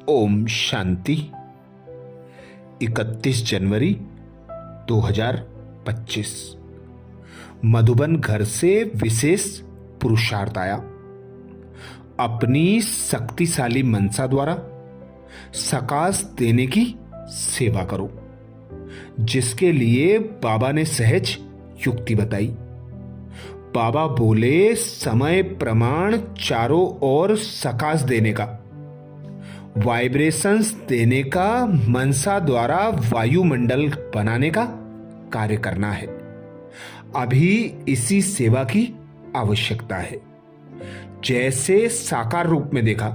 ओम शांति। 31 जनवरी 2025 मधुबन घर से विशेष पुरुषार्थ आया। अपनी शक्तिशाली मनसा द्वारा सकाश देने की सेवा करो, जिसके लिए बाबा ने सहज युक्ति बताई। बाबा बोले, समय प्रमाण चारों ओर सकाश देने का, वाइब्रेशंस देने का, मनसा द्वारा वायुमंडल बनाने का कार्य करना है। अभी इसी सेवा की आवश्यकता है। जैसे साकार रूप में देखा,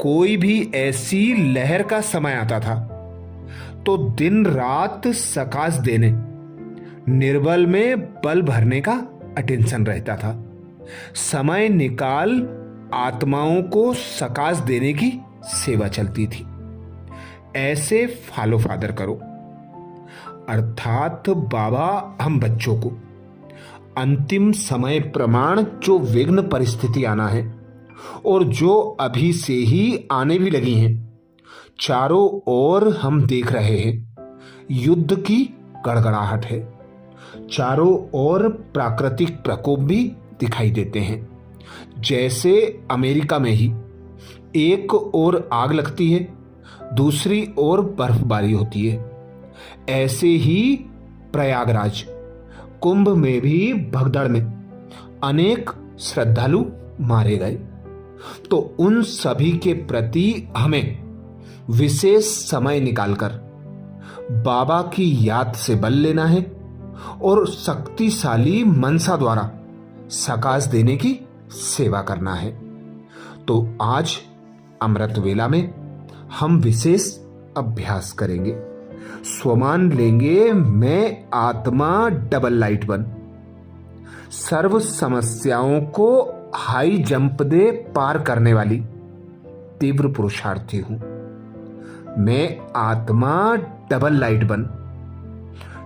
कोई भी ऐसी लहर का समय आता था तो दिन रात सकाश देने, निर्बल में बल भरने का अटेंशन रहता था। समय निकाल आत्माओं को सकाश देने की सेवा चलती थी। ऐसे फॉलो फादर करो, अर्थात बाबा हम बच्चों को अंतिम समय प्रमाण जो विघ्न परिस्थिति आना है और जो अभी से ही आने भी लगी हैं, चारों ओर हम देख रहे हैं। युद्ध की गड़गड़ाहट है, चारों ओर प्राकृतिक प्रकोप भी दिखाई देते हैं। जैसे अमेरिका में ही एक ओर आग लगती है, दूसरी ओर बर्फबारी होती है। ऐसे ही प्रयागराज कुंभ में भी भगदड़ में अनेक श्रद्धालु मारे गए। तो उन सभी के प्रति हमें विशेष समय निकालकर बाबा की याद से बल लेना है और शक्तिशाली मनसा द्वारा सकाश देने की सेवा करना है। तो आज अमृत वेला में हम विशेष अभ्यास करेंगे। स्वमान लेंगे, मैं आत्मा डबल लाइट बन, सर्व समस्याओं को हाई जंप दे पार करने वाली तीव्र पुरुषार्थी हूं। मैं आत्मा डबल लाइट बन,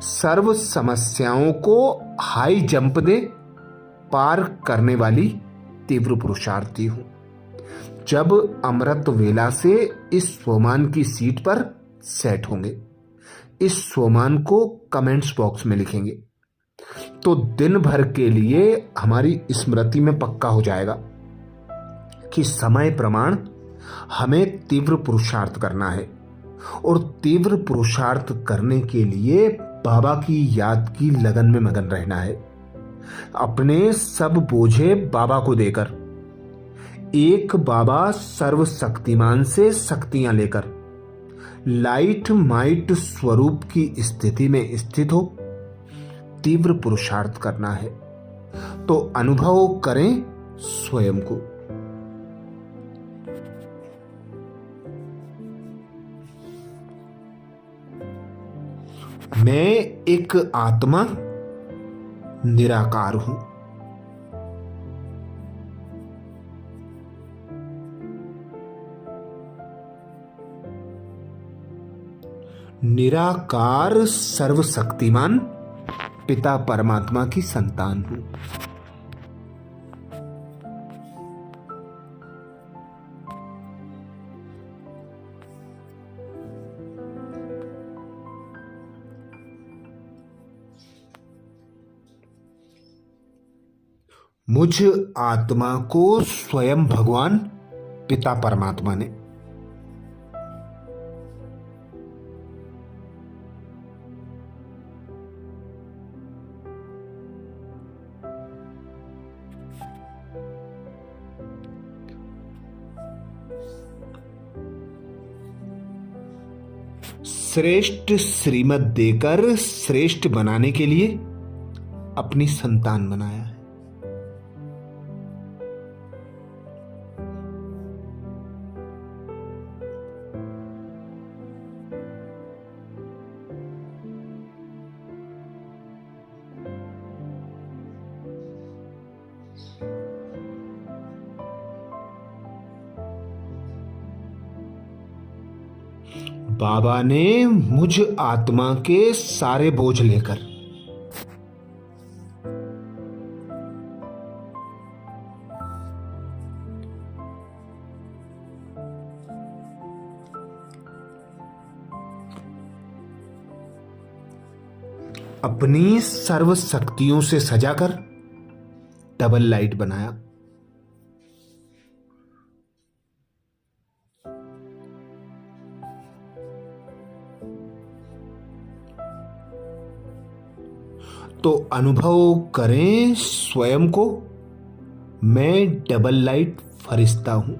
सर्व समस्याओं को हाई जंप दे पार करने वाली तीव्र पुरुषार्थी हूं। जब अमृत वेला से इस स्वमान की सीट पर सेट होंगे, इस स्वमान को कमेंट्स बॉक्स में लिखेंगे तो दिन भर के लिए हमारी स्मृति में पक्का हो जाएगा कि समय प्रमाण हमें तीव्र पुरुषार्थ करना है। और तीव्र पुरुषार्थ करने के लिए बाबा की याद की लगन में मगन रहना है। अपने सब बोझे बाबा को देकर, एक बाबा सर्वशक्तिमान से शक्तियां लेकर लाइट माइट स्वरूप की स्थिति में स्थित हो तीव्र पुरुषार्थ करना है। तो अनुभव करें स्वयं को। मैं एक आत्मा निराकार हूं। निराकार सर्वशक्तिमान पिता परमात्मा की संतान हूं। मुझ आत्मा को स्वयं भगवान पिता परमात्मा ने श्रेष्ठ श्रीमत देकर श्रेष्ठ बनाने के लिए अपनी संतान बनाया है। बाबा ने मुझ आत्मा के सारे बोझ लेकर अपनी सर्व शक्तियों से सजाकर डबल लाइट बनाया। तो अनुभव करें स्वयं को, मैं डबल लाइट फरिश्ता हूं।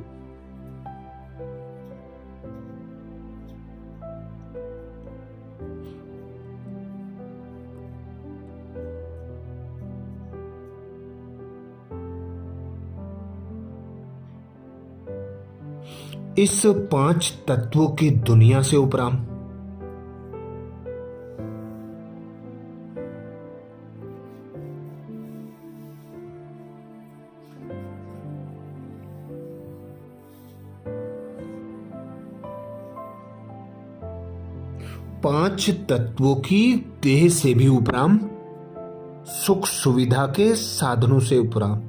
इस 5 तत्वों की दुनिया से उपराम, पांच तत्वों की देह से भी उपराम, सुख सुविधा के साधनों से उपराम,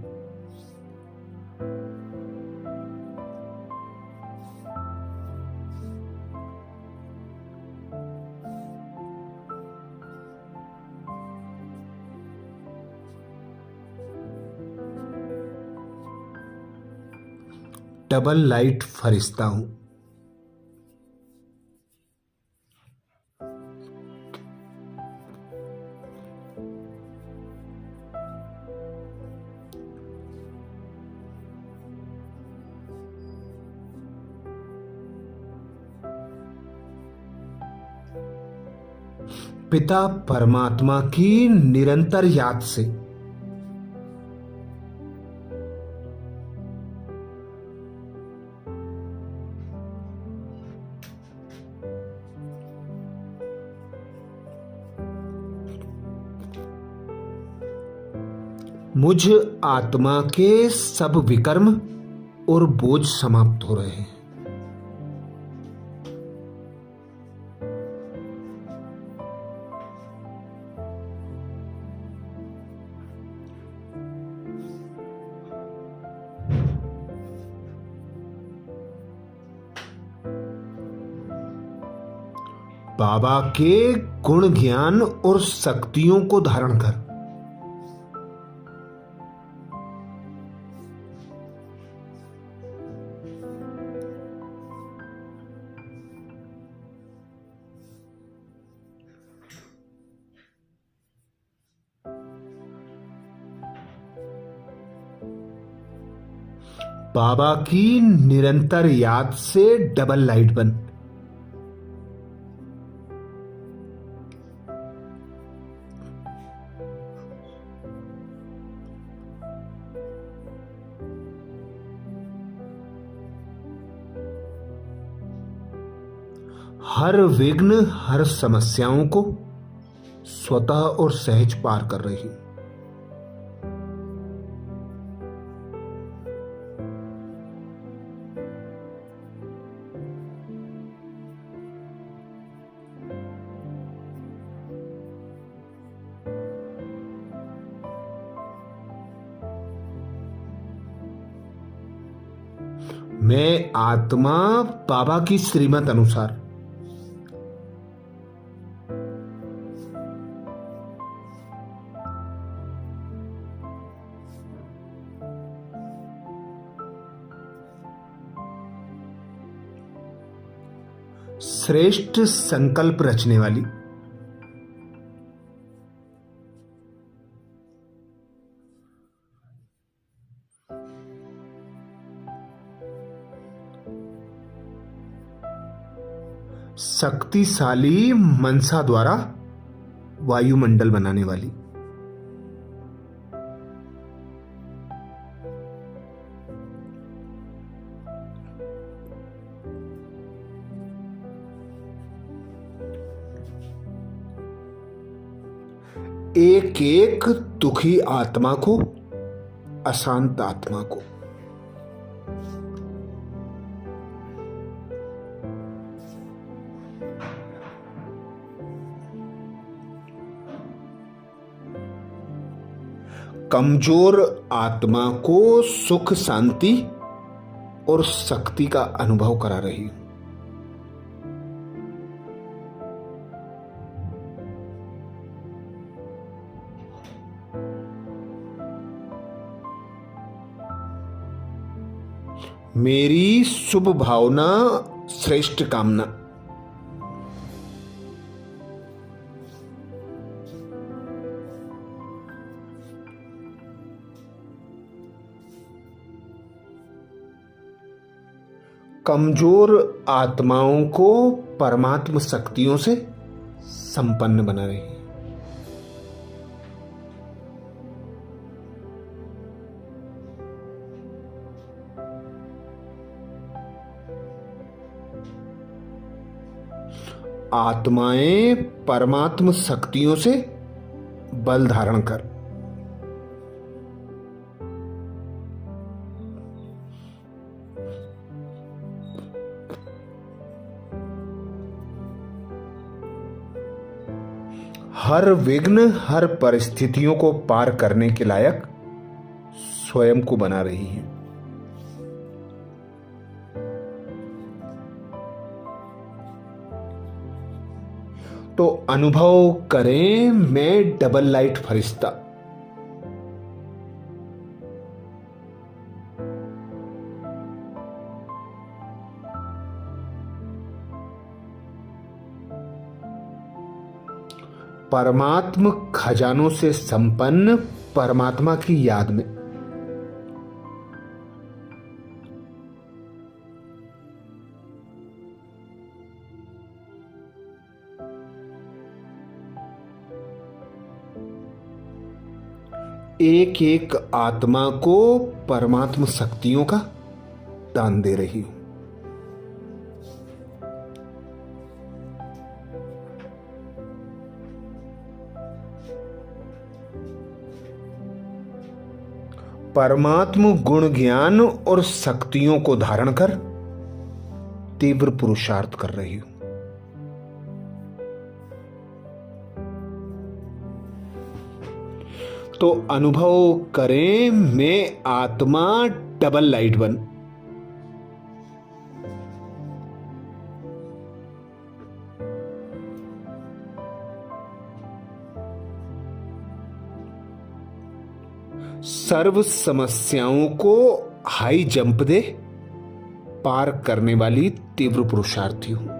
डबल लाइट फरिश्ता हूं। पिता परमात्मा की निरंतर याद से मुझ आत्मा के सब विकर्म और बोझ समाप्त हो रहे हैं। बाबा के गुण ज्ञान और शक्तियों को धारण कर बाबा की निरंतर याद से डबल लाइट बन। हर विघ्न, हर समस्याओं को स्वतः और सहज पार कर रही। मैं आत्मा बाबा की श्रीमत अनुसार श्रेष्ठ संकल्प रचने वाली, शक्तिशाली मनसा द्वारा वायुमंडल बनाने वाली, एक एक दुखी आत्मा को, अशांत आत्मा को कमजोर आत्मा को सुख, शांति और शक्ति का अनुभव करा रही हूं। मेरी शुभ भावना, श्रेष्ठ कामना। कमजोर आत्माओं को परमात्म शक्तियों से संपन्न बना रही है। आत्माएं परमात्म शक्तियों से बल धारण कर हर विघ्न, हर परिस्थितियों को पार करने के लायक स्वयं को बना रही है। तो अनुभव करें, मैं डबल लाइट फरिश्ता। परमात्म खजानों से संपन्न परमात्मा की याद में। एक एक आत्मा को परमात्म शक्तियों का दान दे रही हूं। परमात्म गुण ज्ञान और शक्तियों को धारण कर तीव्र पुरुषार्थ कर रही हूं। तो अनुभव करें, मैं आत्मा डबल लाइट बन। सर्व समस्याओं को हाई जंप दे पार करने वाली तीव्र पुरुषार्थी हूं।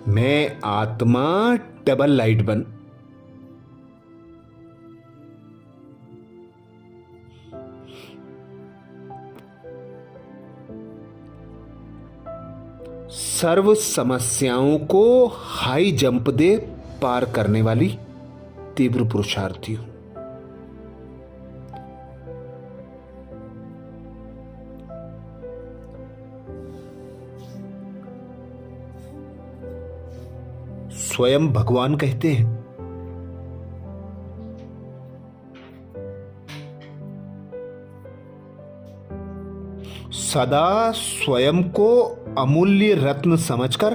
मैं आत्मा डबल लाइट बन। सर्व समस्याओं को हाई जंप दे पार करने वाली तीव्र पुरुषार्थी हूं। स्वयं भगवान कहते हैं, सदा स्वयं को अमूल्य रत्न समझकर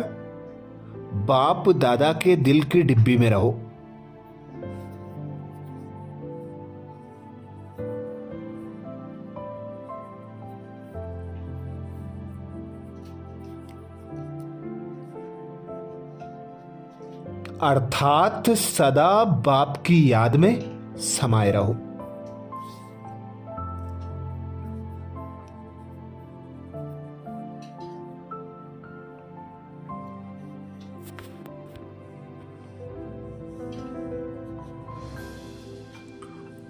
बाप दादा के दिल की डिब्बी में रहो। अर्थात सदा बाप की याद में समाये रहो।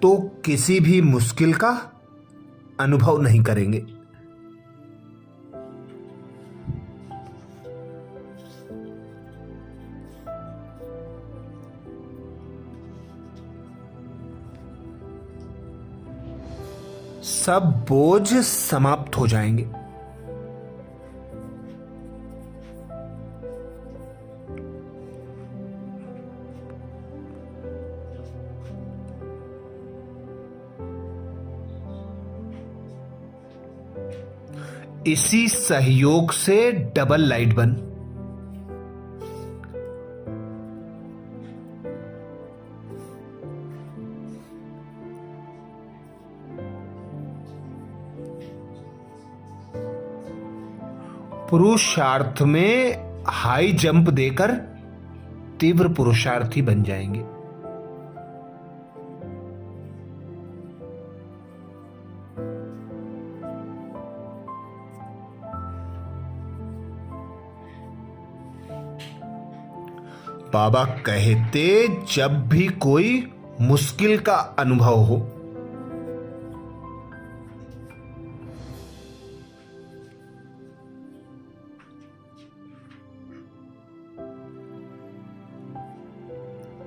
तो किसी भी मुश्किल का अनुभव नहीं करेंगे। सब बोझ समाप्त हो जाएंगे। इसी सहयोग से डबल लाइट बन। पुरुषार्थ में हाई जंप देकर तीव्र पुरुषार्थी बन जाएंगे। बाबा कहते जब भी कोई मुश्किल का अनुभव हो,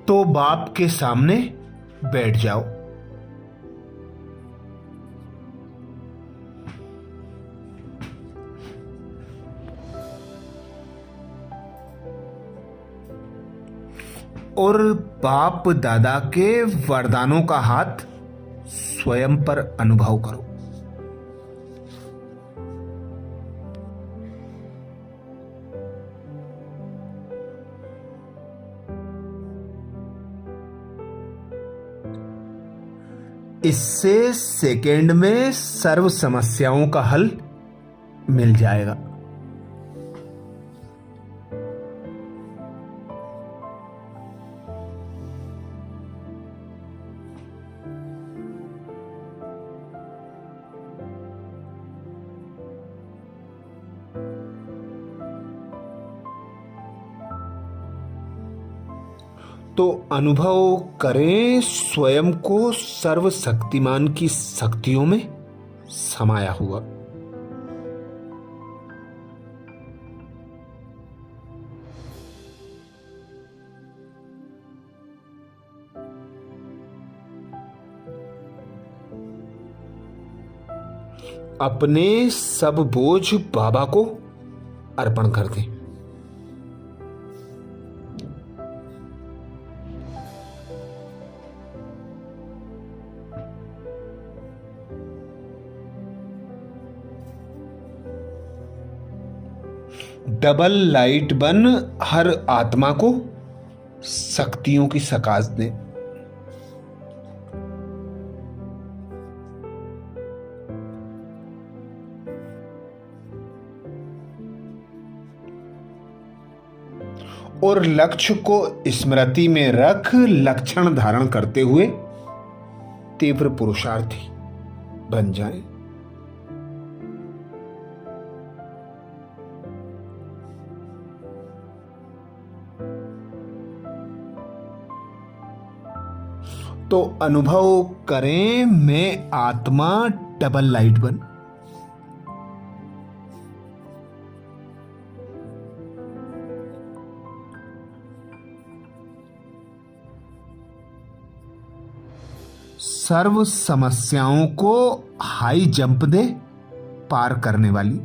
तो बाप के सामने बैठ जाओ। और बाप दादा के वरदानों का हाथ स्वयं पर अनुभव करो। इससे सेकेंड में सर्व समस्याओं का हल मिल जाएगा। तो अनुभव करें स्वयं को सर्वशक्तिमान की शक्तियों में समाया हुआ। अपने सब बोझ बाबा को अर्पण कर दें। डबल लाइट बन हर आत्मा को शक्तियों की सकाश दे। और लक्ष्य को स्मृति में रख लक्षण धारण करते हुए तीव्र पुरुषार्थी बन जाएं। तो अनुभव करें मैं आत्मा डबल लाइट बन। सर्व समस्याओं को हाई जंप दे पार करने वाली।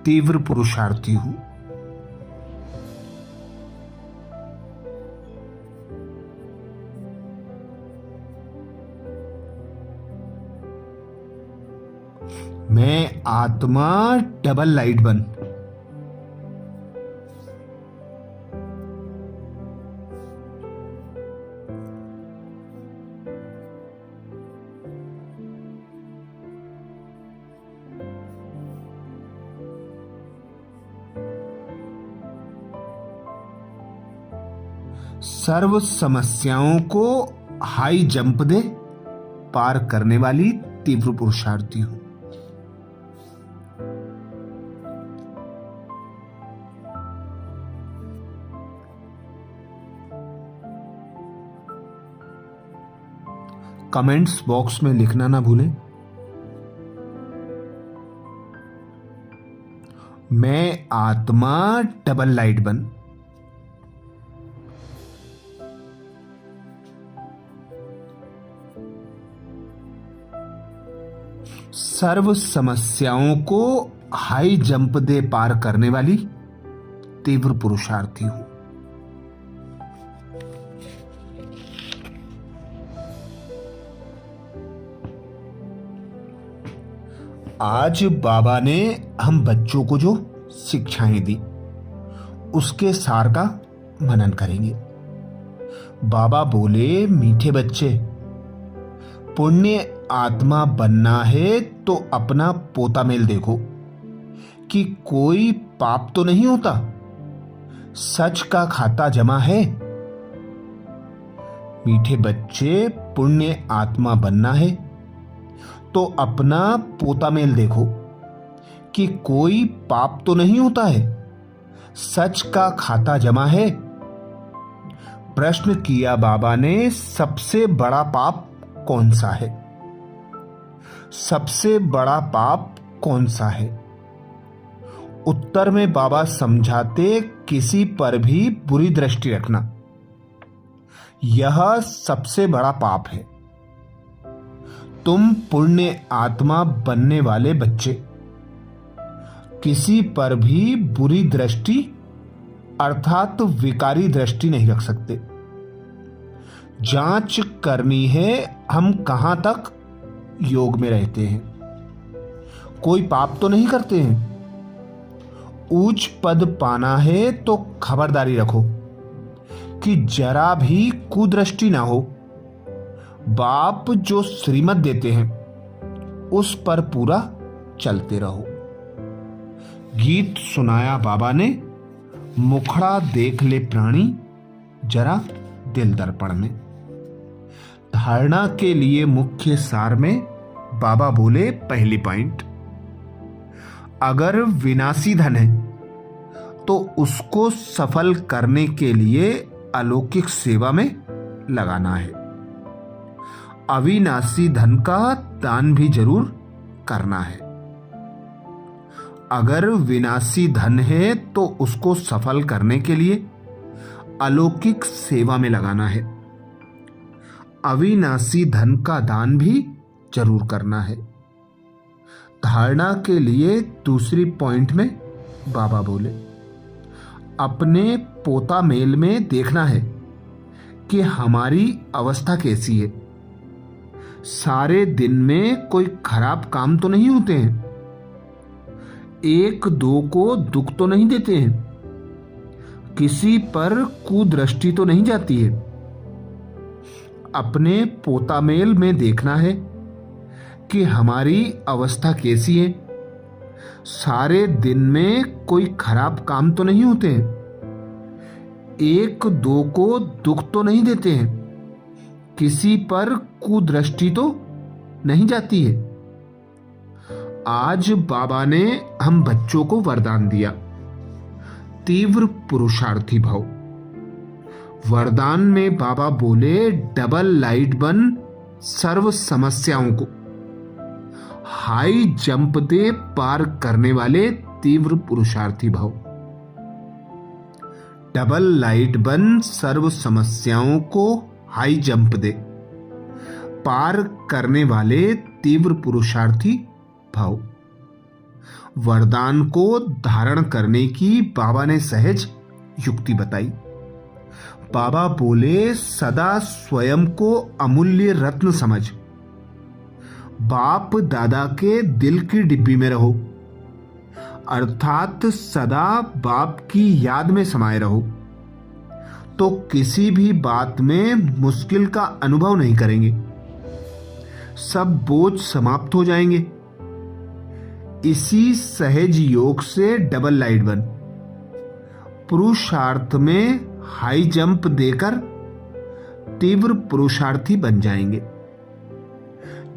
तीव्र पुरुषार्थी हूं। मैं आत्मा डबल लाइट बन। सर्व समस्याओं को हाई जंप दे पार करने वाली तीव्र पुरुषार्थी हूं। कमेंट्स बॉक्स में लिखना ना भूलें, मैं आत्मा डबल लाइट बन। सर्व समस्याओं को हाई जंप दे पार करने वाली तीव्र पुरुषार्थी हूं। आज बाबा ने हम बच्चों को जो शिक्षाएं दी उसके सार का मनन करेंगे। बाबा बोले, मीठे बच्चे, पुण्य आत्मा बनना है तो अपना पोता मेल देखो कि कोई पाप तो नहीं होता, सच का खाता जमा है। मीठे बच्चे, पुण्य आत्मा बनना है तो अपना पोता मेल देखो कि कोई पाप तो नहीं होता है, सच का खाता जमा है। प्रश्न किया बाबा ने, सबसे बड़ा पाप कौन सा है? सबसे बड़ा पाप कौन सा है? उत्तर में बाबा समझाते, किसी पर भी बुरी दृष्टि रखना, यह सबसे बड़ा पाप है। तुम पुण्य आत्मा बनने वाले बच्चे किसी पर भी बुरी दृष्टि अर्थात विकारी दृष्टि नहीं रख सकते। जांच करनी है हम कहां तक योग में रहते हैं, कोई पाप तो नहीं करते हैं। ऊंच पद पाना है तो खबरदारी रखो कि जरा भी कुदृष्टि ना हो। बाप जो श्रीमत देते हैं उस पर पूरा चलते रहो। गीत सुनाया बाबा ने, मुखड़ा देख ले प्राणी जरा दिल दर्पण में। धारणा के लिए मुख्य सार में बाबा बोले, पहली पॉइंट, अगर विनाशी धन है तो उसको सफल करने के लिए अलौकिक सेवा में लगाना है। अविनाशी धन का दान भी जरूर करना है। अगर विनाशी धन है तो उसको सफल करने के लिए अलौकिक सेवा में लगाना है। अविनाशी धन का दान भी जरूर करना है। धारणा के लिए दूसरी पॉइंट में बाबा बोले, अपने पोता मेल में देखना है कि हमारी अवस्था कैसी है। सारे दिन में कोई खराब काम तो नहीं होते हैं, एक दो को दुख तो नहीं देते हैं, किसी पर कुदृष्टि तो नहीं जाती है। अपने पोता मेल में देखना है कि हमारी अवस्था कैसी है। सारे दिन में कोई खराब काम तो नहीं होते हैं, एक दो को दुख तो नहीं देते हैं, किसी पर कुदृष्टि तो नहीं जाती है। आज बाबा ने हम बच्चों को वरदान दिया, तीव्र पुरुषार्थी भाव। वरदान में बाबा बोले, डबल लाइट बन सर्व समस्याओं को, हाई जंप दे पार करने वाले तीव्र पुरुषार्थी भाव। डबल लाइट बन सर्व समस्याओं को हाई जंप दे पार करने वाले तीव्र पुरुषार्थी भाव। वरदान को धारण करने की बाबा ने सहज युक्ति बताई। बाबा बोले, सदा स्वयं को अमूल्य रत्न समझ, बाप दादा के दिल की डिब्बी में रहो, अर्थात सदा बाप की याद में समाये रहो, तो किसी भी बात में मुश्किल का अनुभव नहीं करेंगे, सब बोझ समाप्त हो जाएंगे। इसी सहज योग से डबल लाइट बन पुरुषार्थ में हाई जंप देकर तीव्र पुरुषार्थी बन जाएंगे।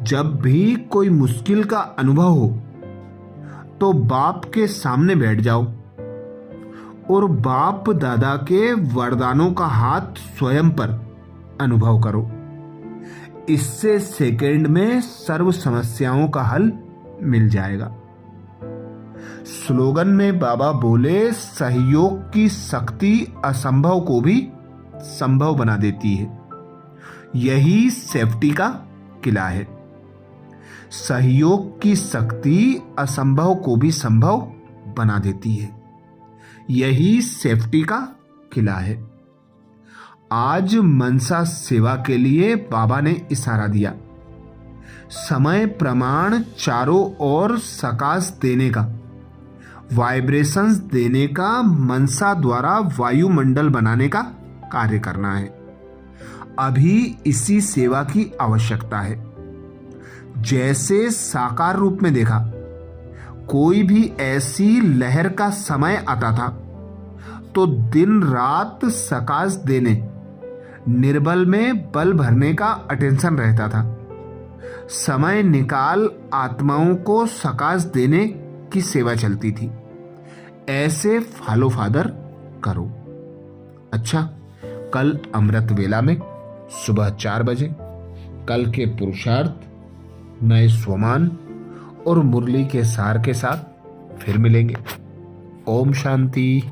जब भी कोई मुश्किल का अनुभव हो तो बाप के सामने बैठ जाओ और बाप दादा के वरदानों का हाथ स्वयं पर अनुभव करो। इससे सेकंड में सर्व समस्याओं का हल मिल जाएगा। स्लोगन में बाबा बोले, सहयोग की शक्ति असंभव को भी संभव बना देती है, यही सेफ्टी का किला है। सहयोग की शक्ति असंभव को भी संभव बना देती है, यही सेफ्टी का किला है। आज मनसा सेवा के लिए बाबा ने इशारा दिया, समय प्रमाण चारों ओर सकाश देने का, वाइब्रेशंस देने का, मनसा द्वारा वायुमंडल बनाने का कार्य करना है। अभी इसी सेवा की आवश्यकता है। जैसे साकार रूप में देखा, कोई भी ऐसी लहर का समय आता था तो दिन रात सकाश देने, निर्बल में बल भरने का अटेंशन रहता था। समय निकाल आत्माओं को सकाश देने की सेवा चलती थी। ऐसे फॉलो फादर करो। अच्छा, कल अमृत वेला में सुबह 4 बजे कल के पुरुषार्थ, नए स्वमान और मुरली के सार के साथ फिर मिलेंगे। ओम शांति।